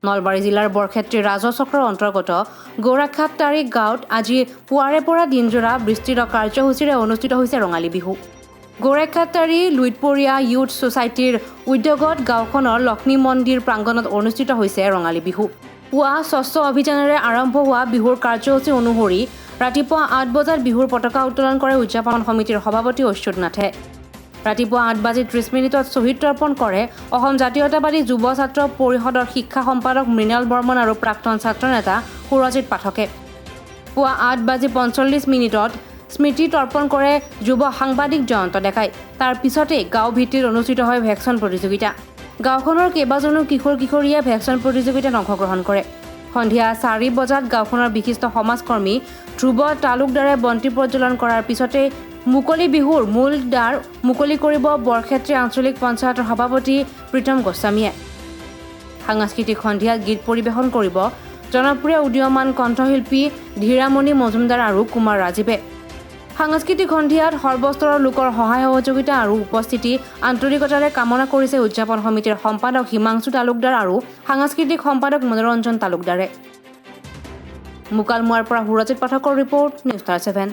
নলবাৰী জিলাৰ বৰক্ষেত্ৰী ৰাজহ চক্ৰৰ অন্তৰ্গত গৌৰাখাট্টাৰী গাঁৱত আজি পুৱাৰে পৰা দিনজোৰা বিস্তৃত কাৰ্যসূচীৰে অনুষ্ঠিত হৈছে ৰঙালী বিহু। গৌৰাখাট্টাৰী লুইতপৰীয়া ইউথ ছ'চাইটিৰ উদ্যোগত গাঁওখনৰ লক্ষ্মী মন্দিৰ প্ৰাংগণত অনুষ্ঠিত হৈছে ৰঙালী বিহু। পুৱা স্বচ্ছ অভিযানেৰে আৰম্ভ হোৱা বিহুৰ কাৰ্যসূচী অনুসৰি ৰাতিপুৱা 8 বজাত বিহুৰ পতাকা উত্তোলন কৰে উদযাপন সমিতিৰ সভাপতি অচ্যুত নাথে। ৰাতিপুৱা 8:30 শ্বহীদ তৰ্পণ কৰে অসম জাতীয়তাবাদী যুৱ ছাত্ৰ পৰিষদৰ শিক্ষা সম্পাদক মৃণাল বৰ্মন আৰু প্ৰাক্তন ছাত্ৰ নেতা সুৰজিৎ পাঠকে। পুৱা 8:45 স্মৃতি তৰ্পণ কৰে যুৱ সাংবাদিক জয়ন্ত ডেকাই। তাৰ পিছতেই গাঁও ভিত্তিত অনুষ্ঠিত হয় ভেকচিন প্ৰতিযোগিতা। গাঁওখনৰ কেইবাজনো কিশোৰ কিশোৰীয়ে ভেকচিন প্ৰতিযোগিতাত অংশগ্ৰহণ কৰে। সন্ধিয়া 4 বজাত গাঁওখনৰ বিশিষ্ট সমাজকৰ্মী ধ্ৰুৱ তালুকদাৰে বন্তি প্ৰজ্বলন কৰাৰ পিছতেই মুকলি বিহুৰ মূল দ্বাৰ মুকলি কৰিব বৰক্ষেত্ৰী আঞ্চলিক পঞ্চায়তৰ সভাপতি প্ৰীতম গোস্বামীয়ে। সাংস্কৃতিক সন্ধিয়াত গীত পৰিৱেশন কৰিব জনপ্ৰিয় উদীয়মান কণ্ঠশিল্পী ধীৰামণি মজুমদাৰ আৰু কুমাৰ ৰাজীৱে। সাংস্কৃতিক সন্ধিয়াত সৰ্বস্তৰৰ লোকৰ সহায় সহযোগিতা আৰু উপস্থিতি আন্তৰিকতাৰে কামনা কৰিছে উদযাপন সমিতিৰ সম্পাদক হিমাংশু তালুকদাৰ আৰু সাংস্কৃতিক সম্পাদক মনোৰঞ্জন তালুকদাৰে। মুকালমুৱাৰ পৰা সুৰজিৎ পাঠকৰ ৰিপৰ্ট, নিউজ 7।